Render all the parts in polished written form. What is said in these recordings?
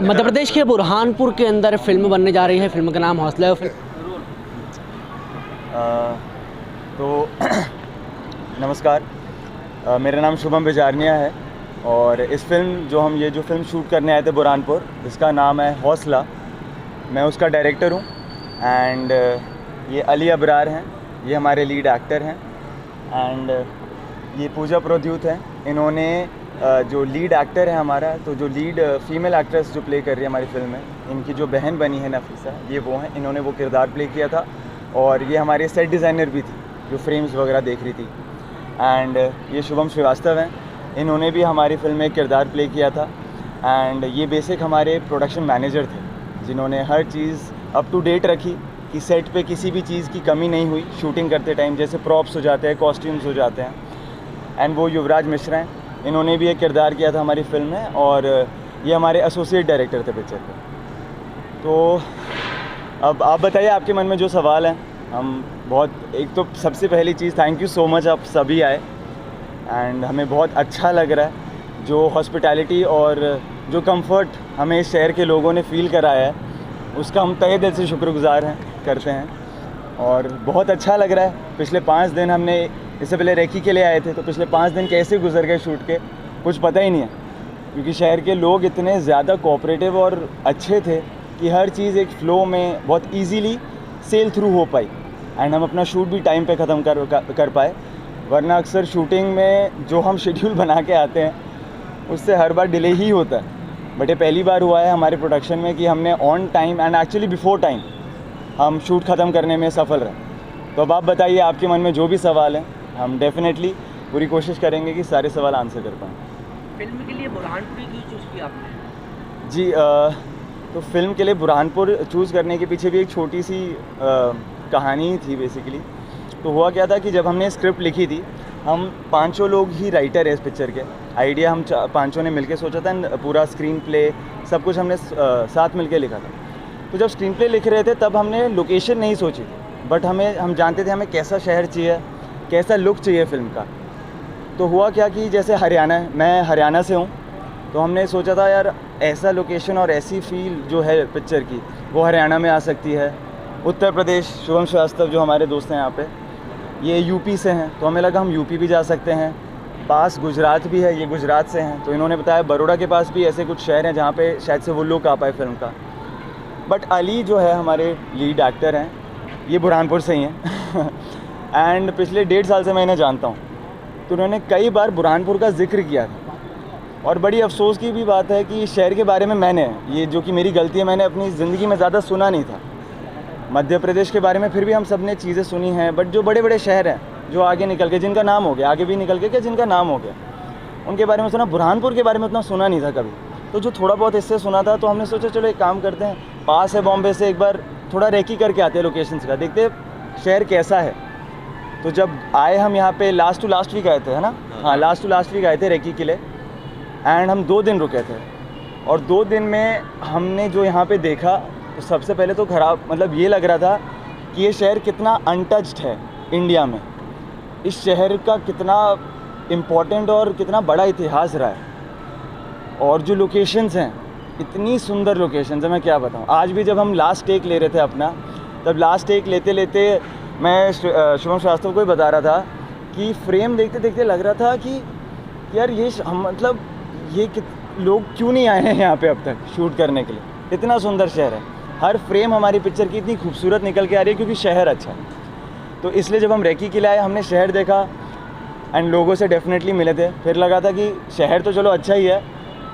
मध्य प्रदेश के बुरहानपुर के अंदर फिल्म बनने जा रही है, फिल्म का नाम हौसला है। तो नमस्कार, मेरा नाम शुभम बिजारनिया है और इस फिल्म जो फिल्म शूट करने आए थे बुरहानपुर, इसका नाम है हौसला। मैं उसका डायरेक्टर हूँ एंड ये अली अबरार हैं, ये हमारे लीड एक्टर हैं एंड ये पूजा प्रोद्यूत हैं। इन्होंने जो लीड एक्टर है हमारा, तो जो लीड फीमेल एक्ट्रेस जो प्ले कर रही है हमारी फिल्म में, इनकी जो बहन बनी है नफीसा, ये वो हैं। इन्होंने वो किरदार प्ले किया था और ये हमारे सेट डिज़ाइनर भी थी जो फ्रेम्स वगैरह देख रही थी। एंड ये शुभम श्रीवास्तव हैं, इन्होंने भी हमारी फिल्म में किरदार प्ले किया था। एंड ये बेसिक हमारे प्रोडक्शन मैनेजर थे जिन्होंने हर चीज़ अप टू डेट रखी कि सेट पे किसी भी चीज़ की कमी नहीं हुई शूटिंग करते टाइम। जैसे प्रॉप्स हो जाते हैं, कॉस्ट्यूम्स हो जाते हैं। एंड वो युवराज मिश्रा हैं, इन्होंने भी एक किरदार किया था हमारी फिल्म में और ये हमारे एसोसिएट डायरेक्टर थे पिक्चर के। तो अब आप बताइए, आपके मन में जो सवाल है। हम बहुत, एक तो सबसे पहली चीज़ थैंक यू सो मच, आप सभी आए एंड हमें बहुत अच्छा लग रहा है। जो हॉस्पिटैलिटी और जो कंफर्ट हमें इस शहर के लोगों ने फ़ील कराया है, उसका हम तहे दिल से शुक्रगुजार करते हैं और बहुत अच्छा लग रहा है। पिछले 5 दिन हमने, इससे पहले रेकी के लिए आए थे, तो पिछले 5 दिन कैसे गुजर गए शूट के कुछ पता ही नहीं है, क्योंकि शहर के लोग इतने ज़्यादा कोऑपरेटिव और अच्छे थे कि हर चीज़ एक फ़्लो में बहुत इजीली सेल थ्रू हो पाई एंड हम अपना शूट भी टाइम पे ख़त्म कर पाए। वरना अक्सर शूटिंग में जो हम शेड्यूल बना के आते हैं उससे हर बार डिले ही होता है। बट ये पहली बार हुआ है हमारे प्रोडक्शन में कि हमने on time and actually before time हम शूट ख़त्म करने में सफल रहे। तो अब आप बताइए, आपके मन में जो भी सवाल हैं, हम डेफिनेटली पूरी कोशिश करेंगे कि सारे सवाल आंसर कर पाएँ। फिल्म के लिए बुरहानपुर क्यों चूज़ किया आपने? जी, तो फिल्म के लिए बुरहानपुर चूज़ करने के पीछे भी एक छोटी सी कहानी थी बेसिकली। तो हुआ क्या था कि जब हमने स्क्रिप्ट लिखी थी, हम 5 लोग ही राइटर है इस पिक्चर के। आइडिया हम 5 ने मिलके सोचा था, पूरा स्क्रीन प्ले सब कुछ हमने साथ मिलके लिखा था। तो जब स्क्रीन प्ले लिख रहे थे तब हमने लोकेशन नहीं सोची, बट हम जानते थे हमें कैसा शहर चाहिए, कैसा लुक चाहिए फिल्म का। तो हुआ क्या कि जैसे हरियाणा, मैं हरियाणा से हूँ, तो हमने सोचा था यार ऐसा लोकेशन और ऐसी फील जो है पिक्चर की वो हरियाणा में आ सकती है। उत्तर प्रदेश, शुभम श्रीवास्तव जो हमारे दोस्त हैं यहाँ पे, ये यूपी से हैं, तो हमें लगा हम यूपी भी जा सकते हैं। पास गुजरात भी है, ये गुजरात से हैं, तो इन्होंने बताया बड़ौदा के पास भी ऐसे कुछ शहर हैं जहाँ पे शायद से वो लुक आ पाए फिल्म का। बट अली जो है हमारे लीड एक्टर हैं, ये बुरहानपुर से ही हैं एंड पिछले 1.5 साल से मैं इन्हें जानता हूँ। तो उन्होंने कई बार बुरहानपुर का जिक्र किया था और बड़ी अफसोस की भी बात है कि इस शहर के बारे में मैंने, ये जो कि मेरी गलती है, मैंने अपनी ज़िंदगी में ज़्यादा सुना नहीं था। मध्य प्रदेश के बारे में फिर भी हम सब ने चीज़ें सुनी हैं, बट जो बड़े बड़े शहर हैं जो आगे निकल के, जिनका नाम हो गया, आगे भी निकल के क्या जिनका नाम हो गया, उनके बारे में सुना। बुरहानपुर के बारे में उतना सुना नहीं था कभी। तो जो थोड़ा बहुत इससे सुना था, तो हमने सोचा चलो एक काम करते हैं, पास है बॉम्बे से, एक बार थोड़ा रेकी करके आते हैं लोकेशंस का, देखते शहर कैसा है। तो जब आए हम यहाँ पे लास्ट टू लास्ट वीक आए थे, है ना? हाँ, लास्ट टू लास्ट वीक आए थे रेकी के लिए एंड हम 2 दिन रुके थे और 2 दिन में हमने जो यहाँ पे देखा, तो सबसे पहले तो ख़राब, मतलब ये लग रहा था कि ये शहर कितना अनटच्ड है इंडिया में। इस शहर का कितना इम्पोर्टेंट और कितना बड़ा इतिहास रहा है और जो लोकेशंस हैं, इतनी सुंदर लोकेशंस हैं, मैं क्या बताऊँ। आज भी जब हम लास्ट टेक ले रहे थे अपना, तब लास्ट टेक लेते लेते मैं शुभम श्रीवास्तव को ही बता रहा था कि फ्रेम देखते देखते लग रहा था कि यार ये मतलब ये लोग क्यों नहीं आए हैं यहाँ पे अब तक शूट करने के लिए। इतना सुंदर शहर है, हर फ्रेम हमारी पिक्चर की इतनी खूबसूरत निकल के आ रही है क्योंकि शहर अच्छा है। तो इसलिए जब हम रेकी के लिए आए, हमने शहर देखा एंड लोगों से डेफिनेटली मिले थे। फिर लगा था कि शहर तो चलो अच्छा ही है,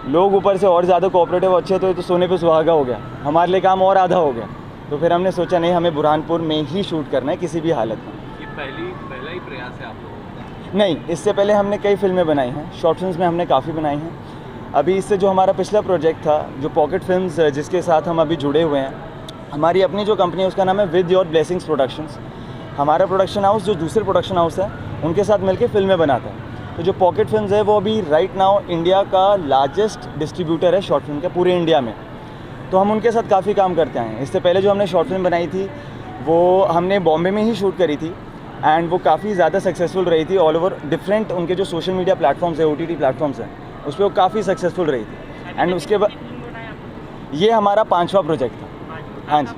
लोग ऊपर से और ज़्यादा कोऑपरेटिव अच्छे, तो ये तो सोने पे सुहागा हो गया, हमारे लिए काम और आधा हो गया। तो फिर हमने सोचा नहीं, हमें बुरहानपुर में ही शूट करना है किसी भी हालत में। ये पहला ही प्रयास है आप लोगों का? नहीं, इससे पहले हमने कई फिल्में बनाई हैं, शॉर्ट फिल्म्स में हमने काफ़ी बनाई हैं। अभी इससे जो हमारा पिछला प्रोजेक्ट था, जो पॉकेट फिल्म्स, जिसके साथ हम अभी जुड़े हुए हैं, हमारी अपनी जो कंपनी है उसका नाम है विद योर ब्लेसिंग्स प्रोडक्शंस। हमारा प्रोडक्शन हाउस जो दूसरे प्रोडक्शन हाउस है उनके साथ मिलकर फिल्में बनाता है। तो जो पॉकेट फिल्म्स है वो अभी राइट नाउ इंडिया का लार्जेस्ट डिस्ट्रीब्यूटर है शॉर्ट फिल्म का पूरे इंडिया में। तो हम उनके साथ काफ़ी काम करते हैं। इससे पहले जो हमने शॉर्ट फिल्म बनाई थी वो हमने बॉम्बे में ही शूट करी थी एंड वो काफ़ी ज़्यादा सक्सेसफुल रही थी। ऑल ओवर डिफरेंट उनके जो सोशल मीडिया प्लेटफॉर्म्स है, OTT प्लेटफॉर्म्स हैं, उस पर वो काफ़ी सक्सेसफुल रही थी। एंड उसके बाद ये हमारा 5वां प्रोजेक्ट था। हाँ जी,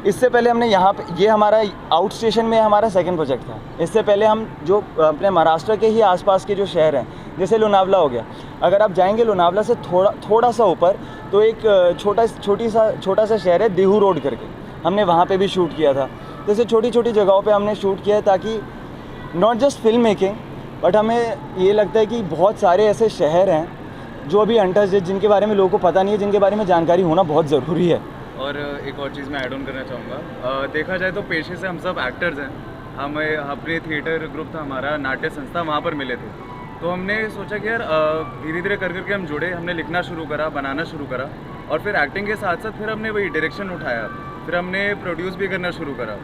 इससे पहले हमने यहाँ पे, ये हमारा आउट स्टेशन में हमारा 2nd प्रोजेक्ट था। इससे पहले हम जो अपने महाराष्ट्र के ही आसपास के जो शहर हैं, जैसे लोनावला हो गया, अगर आप जाएंगे लोनावला से थोड़ा सा ऊपर तो एक छोटा सा शहर है देहू रोड करके, हमने वहाँ पे भी शूट किया था। जैसे छोटी छोटी जगहों पे हमने शूट किया है, ताकि not just film making but हमें ये लगता है कि बहुत सारे ऐसे शहर हैं जो अभी अनटच्ड है, जिनके बारे में लोगों को पता नहीं है, जिनके बारे में जानकारी होना बहुत ज़रूरी है। और एक और चीज़ मैं ऐड ऑन करना चाहूँगा, देखा जाए तो पेशे से हम सब एक्टर्स हैं। हमें अपने थिएटर ग्रुप था हमारा, नाट्य संस्था, वहाँ पर मिले थे। तो हमने सोचा कि यार धीरे धीरे कर करके हम जुड़े, हमने लिखना शुरू करा, बनाना शुरू करा, और फिर एक्टिंग के साथ साथ फिर हमने वही डायरेक्शन उठाया, फिर हमने प्रोड्यूस भी करना शुरू करा,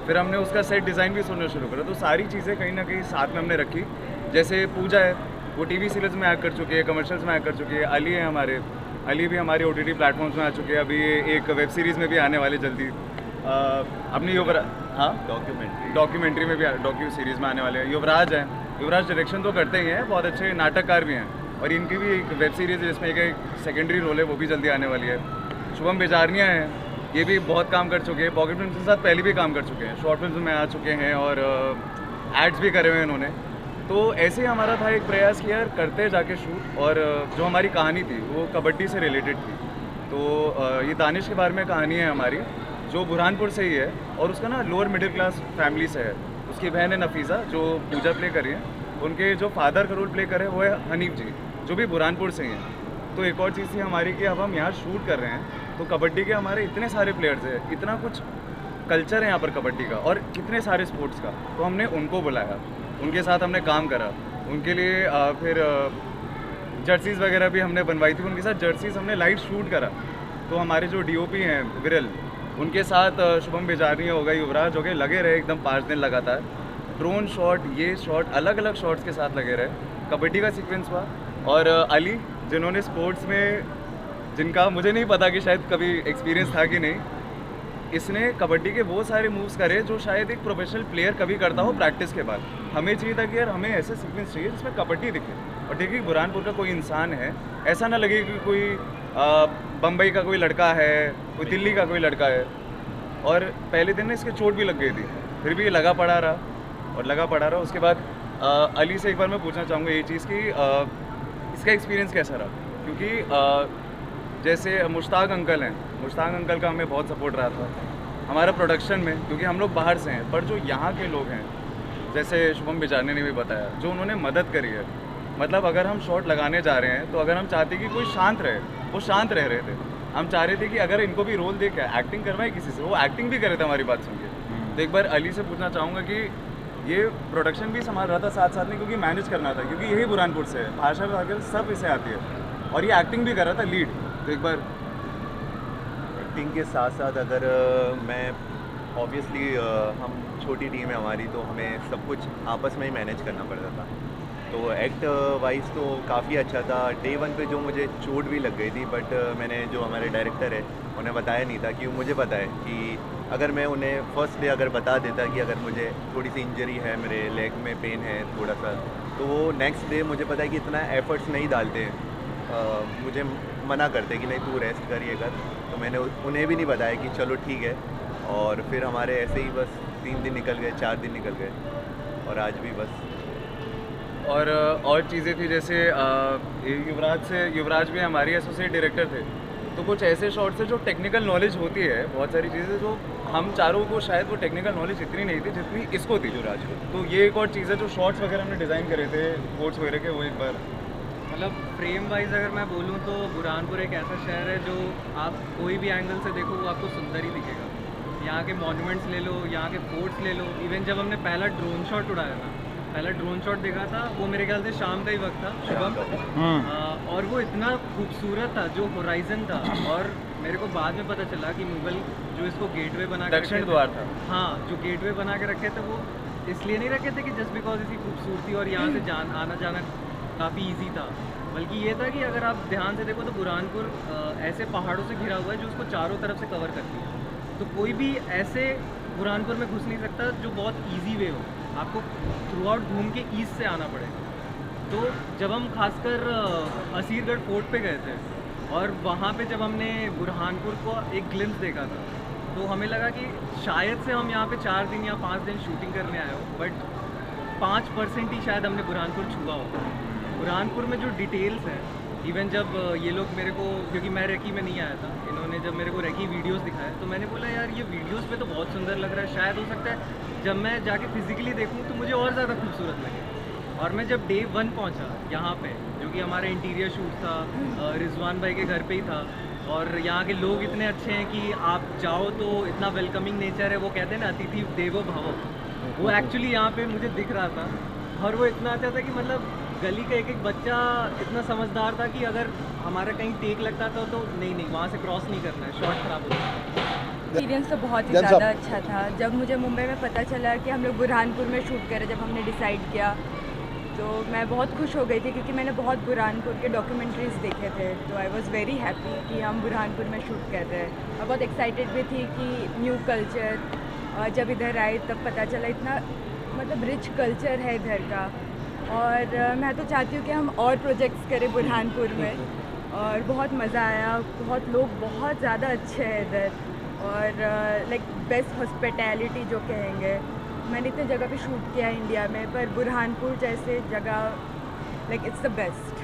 फिर हमने उसका सेट डिज़ाइन भी सुनना शुरू करा। तो सारी चीज़ें कहीं ना कहीं साथ में हमने रखी। जैसे पूजा है, वो टीवी सीरियल्स में एक्ट कर चुकी है, कमर्शियल्स में एक्ट कर चुकी है। अली है हमारे, अली भी हमारे OTT प्लेटफॉर्म्स में आ चुके हैं, अभी एक वेब सीरीज़ में भी आने वाले जल्दी। अपनी डॉक्यूमेंट्री में भी, डॉक्यू सीरीज़ में आने वाले हैं। युवराज हैं, युवराज डायरेक्शन तो करते ही हैं, बहुत अच्छे नाटककार भी हैं, और इनकी भी एक वेब सीरीज़ है जिसमें एक सेकेंडरी रोल है, वो भी जल्दी आने वाली है। शुभम बेजारनिया हैं, ये भी बहुत काम कर चुके हैं, पॉकेट फिल्म के साथ पहले भी काम कर चुके हैं, शॉर्ट फिल्म में आ चुके हैं, और एड्स भी करे हुए हैं इन्होंने। तो ऐसे ही हमारा था एक प्रयास कि यार करते जाके शूट, और जो हमारी कहानी थी वो कबड्डी से रिलेटेड थी। तो ये दानिश के बारे में कहानी है हमारी, जो बुरहानपुर से ही है, और उसका ना लोअर मिडिल क्लास फैमिली से है। उसकी बहन है नफीसा, जो पूजा प्ले कर रही है, उनके जो फादर का रोल प्ले करे वो है हनीफ जी, जो भी बुरहानपुर से ही हैं। तो एक और चीज़ थी हमारी कि अब हम यहाँ शूट कर रहे हैं, तो कबड्डी के हमारे इतने सारे प्लेयर्स हैं, इतना कुछ कल्चर है यहाँ पर कबड्डी का, और कितने सारे स्पोर्ट्स का, तो हमने उनको बुलाया, उनके साथ हमने काम करा, उनके लिए फिर जर्सीज़ वगैरह भी हमने बनवाई थी, उनके साथ जर्सीज़ हमने लाइव शूट करा। तो हमारे जो DOP हैं विरल, उनके साथ शुभम बेजारनिया हो गए, युवराज हो गए, लगे रहे एकदम 5 दिन लगातार, ड्रोन शॉट, ये शॉट, अलग अलग शॉट्स के साथ लगे रहे। कबड्डी का सीक्वेंस हुआ, और अली, जिन्होंने स्पोर्ट्स में, जिनका मुझे नहीं पता कि शायद कभी एक्सपीरियंस था कि नहीं, इसने कबड्डी के वो सारे मूव्स करे जो शायद एक प्रोफेशनल प्लेयर कभी करता हो प्रैक्टिस के बाद। हमें चाहिए था कि यार हमें ऐसे सीक्वेंस चाहिए जिसमें कबड्डी दिखे, और देखिए बुरहानपुर का कोई इंसान है, ऐसा ना लगे कि कोई बम्बई का कोई लड़का है, कोई दिल्ली का कोई लड़का है। और पहले दिन ना इसके चोट भी लग गई थी, फिर भी ये लगा पड़ा रहा। उसके बाद अली से एक बार मैं पूछना चाहूँगा ये चीज़ कि इसका एक्सपीरियंस कैसा रहा, क्योंकि जैसे मुश्ताक अंकल हैं, मुश्ताक अंकल का हमें बहुत सपोर्ट रहा था हमारा प्रोडक्शन में, क्योंकि हम लोग बाहर से हैं, पर जो यहाँ के लोग हैं, जैसे शुभम बेजारनिया ने भी बताया, जो उन्होंने मदद करी है, मतलब अगर हम शॉट लगाने जा रहे हैं तो अगर हम चाहते कि कोई शांत रहे, वो शांत रह रहे थे। हम चाह रहे थे कि अगर इनको भी रोल दे के एक्टिंग करवाए किसी से, वो एक्टिंग भी करे थे हमारी बात सुन के। तो एक बार अली से पूछना चाहूँगा कि ये प्रोडक्शन भी संभाल रहा था साथ साथ में, क्योंकि मैनेज करना था, क्योंकि यही बुरहानपुर से है, भाषा वगैरह सब इसे आती है, और ये एक्टिंग भी कर रहा था लीड। तो एक बार एक्टिंग के साथ साथ अगर मैं ऑब्वियसली हम छोटी टीम है हमारी, तो हमें सब कुछ आपस में ही मैनेज करना पड़ता था। तो एक्ट वाइज तो काफ़ी अच्छा था। डे 1 पे जो मुझे चोट भी लग गई थी, बट मैंने जो हमारे डायरेक्टर है उन्हें बताया नहीं था, कि मुझे पता है कि अगर मैं उन्हें फर्स्ट डे अगर बता देता कि अगर मुझे थोड़ी सी इंजरी है, मेरे लेग में पेन है थोड़ा सा, तो वो नेक्स्ट डे मुझे पता है कि इतना एफर्ट्स नहीं डालते, मुझे मना करते कि नहीं तू रेस्ट कर, ये कर। तो मैंने उन्हें भी नहीं बताया कि चलो ठीक है, और फिर हमारे ऐसे ही बस 3 दिन निकल गए, 4 दिन निकल गए, और आज भी बस। और चीज़ें थी, जैसे युवराज भी हमारी एसोसिएट डायरेक्टर थे, तो कुछ ऐसे शॉट्स थे जो टेक्निकल नॉलेज होती है, बहुत सारी चीज़ें जो हम चारों को शायद वो टेक्निकल नॉलेज इतनी नहीं थी जितनी इसको थी युवराज को। तो ये एक और चीज़ है, जो शॉट्स वगैरह हमने डिज़ाइन करे थे कोट्स वगैरह के, वो एक बार मतलब फ्रेम वाइज अगर मैं बोलूँ तो बुरहानपुर एक ऐसा शहर है जो आप कोई भी एंगल से देखो वो आपको सुंदर ही दिखेगा। यहाँ के मॉन्यूमेंट्स ले लो, यहाँ के फोर्ट्स ले लो। इवन जब हमने पहला ड्रोन शॉट उड़ाया था, पहला ड्रोन शॉट देखा था, वो मेरे ख्याल से शाम का ही वक्त था शुभम, और वो इतना खूबसूरत था जो होराइजन था। और मेरे को बाद में पता चला कि मुगल जो इसको गेटवे बना के दक्षिण द्वार था, हाँ, जो गेटवे बना के रखे थे वो इसलिए नहीं रखे थे कि जस्ट बिकॉज इसकी खूबसूरती और यहाँ से आना जाना काफ़ी इजी था, बल्कि ये था कि अगर आप ध्यान से देखो तो बुरहानपुर ऐसे पहाड़ों से घिरा हुआ है जो उसको चारों तरफ से कवर करती है। तो कोई भी ऐसे बुरहानपुर में घुस नहीं सकता जो बहुत इजी वे हो, आपको थ्रू आउट घूम के ईस्ट से आना पड़ेगा। तो जब हम खासकर असीरगढ़ फोर्ट पे गए थे और वहाँ पे जब हमने बुरहानपुर को एक ग्लिम्स देखा था तो हमें लगा कि शायद से हम यहाँ पे 4 दिन या 5 दिन शूटिंग करने आए हो, बट 5% ही शायद हमने बुरहानपुर छुआ हो। बुरहानपुर में जो डिटेल्स हैं, इवन जब ये लोग मेरे को, क्योंकि मैं रेकी में नहीं आया था, इन्होंने जब मेरे को रेकी वीडियोस दिखाए तो मैंने बोला यार ये वीडियोस पे तो बहुत सुंदर लग रहा है, शायद हो सकता है जब मैं जाके फिजिकली देखूँ तो मुझे और ज़्यादा खूबसूरत लगे। और मैं जब डे 1 पहुँचा यहाँ पे, जो कि हमारा इंटीरियर शूट था, रिजवान भाई के घर पे ही था, और यहाँ के लोग इतने अच्छे हैं कि आप जाओ तो इतना वेलकमिंग नेचर है। वो कहते हैं ना अतिथि देवो भव, वो एक्चुअली यहाँ पे मुझे दिख रहा था। और वो इतना अच्छा था कि मतलब गली का एक एक बच्चा इतना समझदार था कि अगर हमारा कहीं टेक लगता था तो नहीं वहाँ से क्रॉस नहीं करना है, शॉर्ट खराब होता है। एक्सपीरियंस तो बहुत ही ज़्यादा अच्छा था। जब मुझे मुंबई में पता चला कि हम लोग बुरहानपुर में शूट करें, जब हमने डिसाइड किया तो मैं बहुत खुश हो गई थी, क्योंकि मैंने बहुत बुरहानपुर के डॉक्यूमेंट्रीज़ देखे थे। तो आई वॉज़ वेरी हैप्पी कि हम बुरहानपुर में शूट कर रहे हैं। और बहुत एक्साइटेड भी थी कि न्यू कल्चर, जब इधर आए तब पता चला इतना मतलब रिच कल्चर है इधर का। और मैं तो चाहती हूँ कि हम और प्रोजेक्ट्स करें बुरहानपुर में। और बहुत मज़ा आया, बहुत लोग बहुत ज़्यादा अच्छे हैं इधर, और लाइक बेस्ट हॉस्पिटैलिटी जो कहेंगे। मैंने इतने जगह पे शूट किया है इंडिया में, पर बुरहानपुर जैसे जगह लाइक इट्स द बेस्ट।